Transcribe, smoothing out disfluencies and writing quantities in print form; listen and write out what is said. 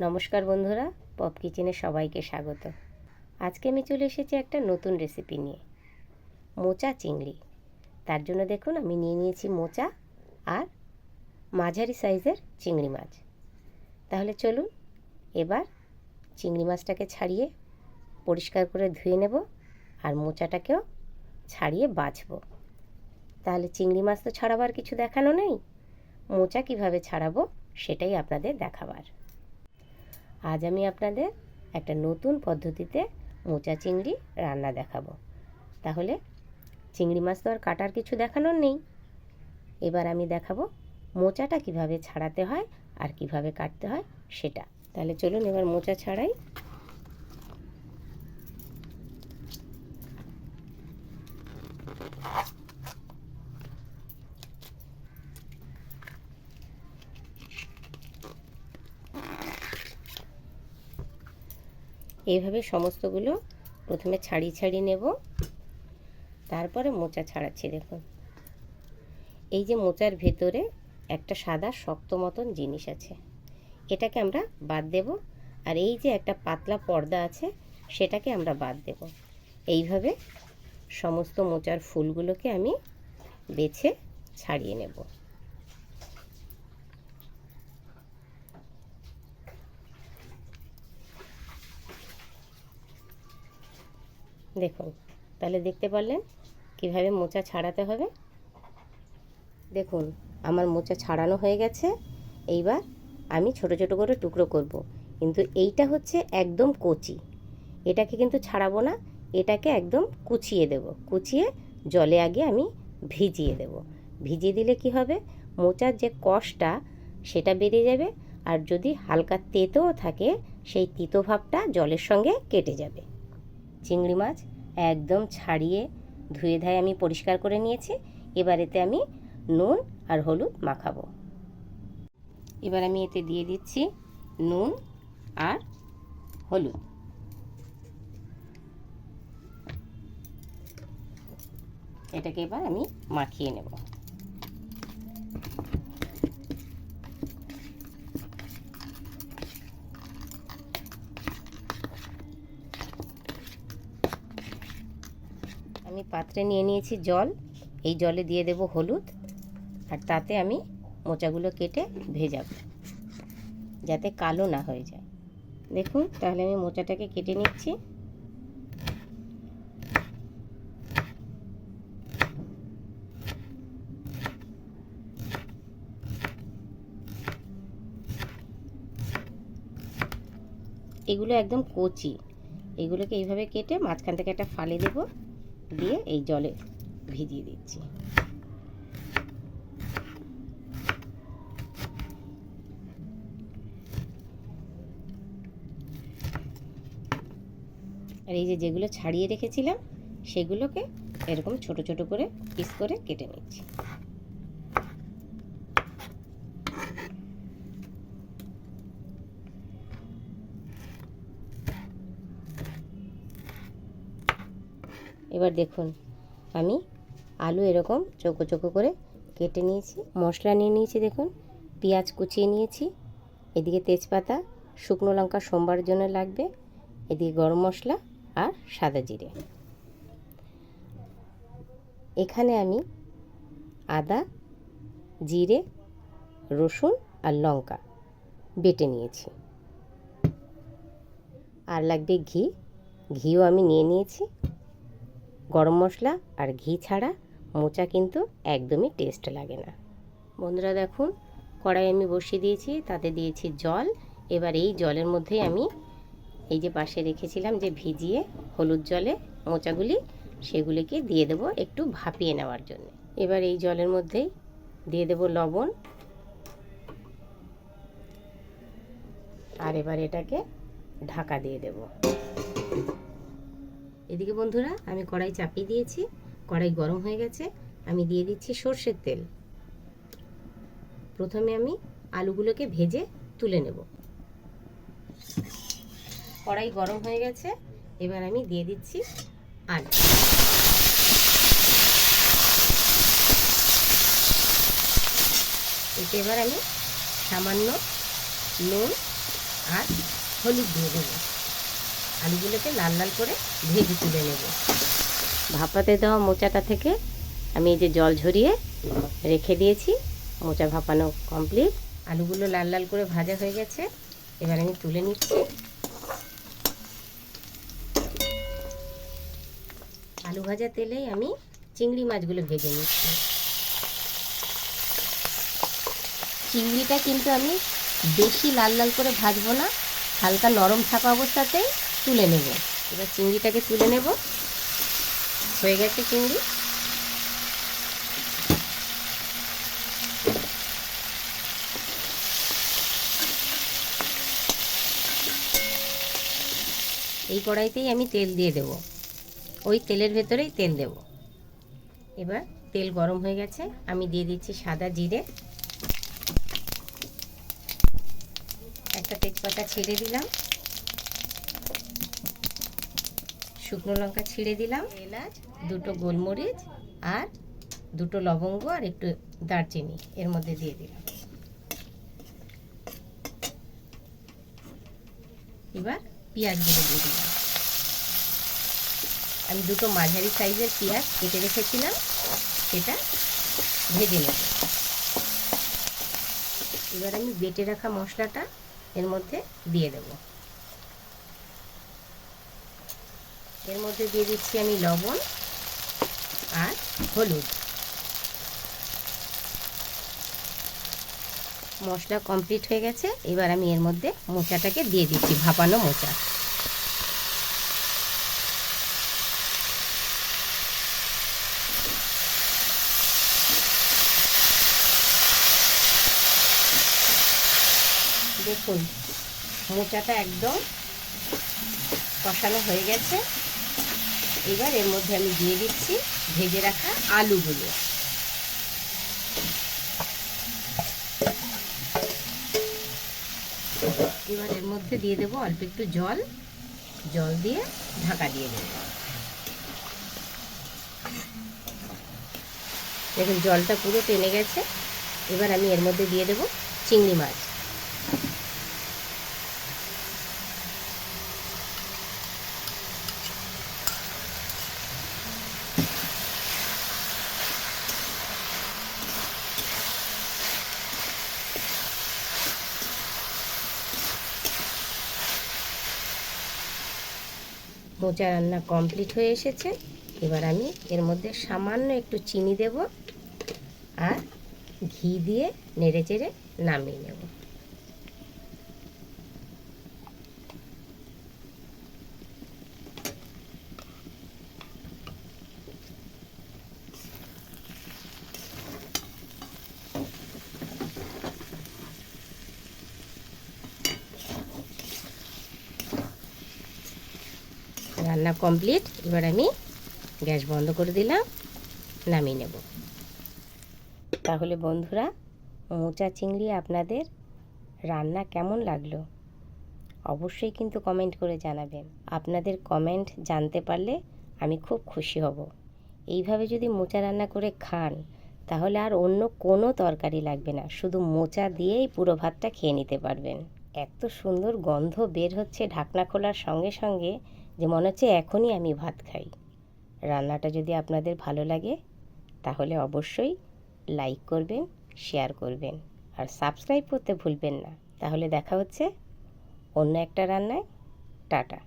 নমস্কার বন্ধুরা, পপ কিচেনে সবাইকে স্বাগত। আজকে আমি চলে এসেছি একটা নতুন রেসিপি নিয়ে, মোচা চিংড়ি। তার জন্য দেখুন আমি নিয়ে নিয়েছি মোচা আর মাঝারি সাইজের চিংড়ি মাছ। তাহলে চলুন এবার চিংড়ি মাছটাকে ছাড়িয়ে পরিষ্কার করে ধুয়ে নেব আর মোচাটাকেও ছাড়িয়ে বাছবো। তাহলে চিংড়ি মাছ তো ছাড়াবার কিছু দেখানো নেই, মোচা কিভাবে ছাড়াবো সেটাই আপনাদের দেখাবার। আজ আমি আপনাদের একটা নতুন পদ্ধতিতে মোচা চিংড়ি রান্না দেখাবো। তাহলে চিংড়ি মাছ তো আর কাটার কিছু দেখানোর নেই, এবার আমি দেখাবো মোচাটা কিভাবে ছাড়াতে হয় আর কিভাবে কাটতে হয় সেটা। তাহলে চলুন এবার মোচা ছাড়াই। এইভাবে সমস্তগুলো প্রথমে ছাড়িয়ে নেব, তারপরে মোচা ছাড়াচ্ছি। দেখুন এই যে মোচার ভেতরে একটা সাদা শক্ত মতন জিনিস আছে, এটাকে আমরা বাদ দেব। আর এই যে একটা পাতলা পর্দা আছে সেটাকে আমরা বাদ দেব। এইভাবে সমস্ত মোচার ফুলগুলোকে আমি বেছে ছাড়িয়ে নেব। দেখুন তাহলে দেখতে পারলেন কিভাবে মোচা ছাড়াতে হবে। দেখুন আমার মোচা ছাড়ানো হয়ে গেছে। এইবার আমি ছোট ছোট করে টুকরো করব, কিন্তু এইটা হচ্ছে একদম কচি, এটাকে কিন্তু ছাড়াবো না, এটাকে একদম কুচিয়ে দেব। কুচিয়ে জলে আগে আমি ভিজিয়ে দেব। ভিজিয়ে দিলে কি হবে, মোচার যে কষটা সেটা বেরিয়ে যাবে, আর যদি হালকা তেতোও থাকে সেই তিতো ভাবটা জলের সঙ্গে কেটে যাবে। চিংড়ি মাছ একদম ছাড়িয়ে ধুয়ে ধায়ে আমি পরিষ্কার করে নিয়েছি। এবার এতে আমি নুন আর হলুদ মাখাবো। এবার আমি এতে দিয়ে দিচ্ছি নুন আর হলুদ। এটাকে এবার আমি মাখিয়ে নেব। আমি পাত্রে নিয়ে নিয়েছি জল, এই জলে দিয়ে দেব হলুদ, আর তাতে আমি মোচাগুলো কেটে ভেজাবো যাতে কালো না হয়ে যায়। দেখুন তাহলে আমি মোচাটাকে কেটে নিচ্ছি। এগুলো একদম কচি, এগুলোকে এইভাবে কেটে মাঝখান থেকে একটা ফালি দেব, দিয়ে এই জলে ভিজিয়ে দিচ্ছি। আর এই যে যেগুলো ছাড়িয়ে রেখেছিলাম সেগুলোকে এরকম ছোট ছোট করে পিস করে কেটে নিচ্ছি। এবার দেখুন আমি আলু এরকম চৌকো চৌকো করে কেটে নিয়েছি। মশলা নিয়ে নিয়েছি, দেখুন পেঁয়াজ কুচিয়ে নিয়েছি, এদিকে তেজপাতা, শুকনো লঙ্কা সোমবার জন্য লাগবে, এদিকে গরম মশলা আর সাদা জিরে। এখানে আমি আদা, জিরে, রসুন আর লঙ্কা বেটে নিয়েছি। আর লাগবে ঘি, ঘিও আমি নিয়ে নিয়েছি। গরম মশলা আর ঘি ছাড়া মোচা কিন্তু একদমই টেস্ট লাগে না। বন্ধুরা দেখুন কড়াই আমি বসিয়ে দিয়েছি, তাতে দিয়েছি জল। এবার এই জলের মধ্যেই আমি এই যে পাশে রেখেছিলাম যে ভিজিয়ে হলুদ জলে মোচাগুলি, সেগুলিকে দিয়ে দেব একটু ভাপিয়ে নেওয়ার জন্য। এবার এই জলের মধ্যেই দিয়ে দেব লবণ, আর এবার এটাকে ঢাকা দিয়ে দেব। এদিকে বন্ধুরা আমি কড়াই চাপিয়ে দিয়েছি, কড়াই গরম হয়ে গেছে। আমি দিয়ে দিচ্ছি সর্ষের তেল। প্রথমে আমি আলুগুলোকে ভেজে তুলে নেব। কড়াই গরম হয়ে গেছে, এবার আমি দিয়ে দিচ্ছি আলু। এতে এবার আমি সামান্য নুন আর হলুদ দিয়ে দেবো। আলুগুলোকে লাল লাল করে ভেজে তুলে নেব। ভাপাতে দেওয়া মোচাটা থেকে আমি এই যে জল ঝরিয়ে রেখে দিয়েছি। মোচা ভাপানো কমপ্লিট। আলুগুলো লাল লাল করে ভাজা হয়ে গেছে, এবার আমি তুলে নিচ্ছি। আলু ভাজা তেলেই আমি চিংড়ি মাছগুলো ভেজে নিচ্ছি। চিংড়িটা কিন্তু আমি বেশি লাল লাল করে ভাজবো না, হালকা নরম থাকা অবস্থাতেই তুলে নেব। এবার চিংড়িটাকে তুলে নেব। হয়ে গেছে চিংড়ি। এই কড়াইতেই আমি তেল দিয়ে দেব, ওই তেলের ভেতরেই তেল দেব। এবার তেল গরম হয়ে গেছে, আমি দিয়ে দিচ্ছি সাদা জিরে, একটা তেজপাতা ছেড়ে দিলাম, শুকনো লঙ্কা ছিঁড়ে দিলাম, এলাচ, দুটো গোলমরিচ আর দুটো লবঙ্গ আর একটু দারচিনি এর মধ্যে দিয়ে দিলাম। এবার পেঁয়াজগুলো দিয়ে দিলাম। আমি দুটো মাঝারি সাইজের পেঁয়াজ কেটে রেখেছিলাম, সেটা ভেজে নেব। এবার আমি বেটে রাখা মশলাটা এর মধ্যে দিয়ে দেব। এর মধ্যে দিয়ে দিচ্ছি আমি লবণ আর হলুদ। মশলা কমপ্লিট হয়ে গেছে, এবার আমি এর মধ্যে মোচাটাকে দিয়ে দিচ্ছি, ভাপানো মোচা। দেখুন মোচাটা একদম কষানো হয়ে গেছে। এবার এর মধ্যে আমি দিয়ে দিচ্ছি ভেজে রাখা আলুগুলো। এবার এর মধ্যে দিয়ে দেবো অল্প একটু জল, জল দিয়ে ঢাকা দিয়ে দেবো। দেখুন জলটা পুরো টেনে গেছে। এবার আমি এর মধ্যে দিয়ে দেবো চিংড়ি মাছ। মোচা রান্না কমপ্লিট হয়ে এসেছে। এবার আমি এর মধ্যে সামান্য একটু চিনি দেব আর ঘি দিয়ে নেড়ে চেড়ে নামিয়ে নেব। রান্না কমপ্লিট। এবার আমি গ্যাস বন্ধ করে দিলাম, নামিয়ে নেব। তাহলে বন্ধুরা, মোচা চিংড়ি আপনাদের রান্না কেমন লাগলো অবশ্যই কিন্তু কমেন্ট করে জানাবেন। আপনাদের কমেন্ট জানতে পারলে আমি খুব খুশি হব। এইভাবে যদি মোচা রান্না করে খান তাহলে আর অন্য কোনো তরকারি লাগবে না, শুধু মোচা দিয়েই পুরো ভাতটা খেয়ে নিতে পারবেন। এত সুন্দর গন্ধ বের হচ্ছে ঢাকনা খোলার সঙ্গে সঙ্গে যে মনে হচ্ছে এখনই আমি ভাত খাই। রান্নাটা যদি আপনাদের ভালো লাগে তাহলে অবশ্যই লাইক করবেন, শেয়ার করবেন আর সাবস্ক্রাইব করতে ভুলবেন না। তাহলে দেখা হচ্ছে অন্য একটা রান্নায়। টাটা।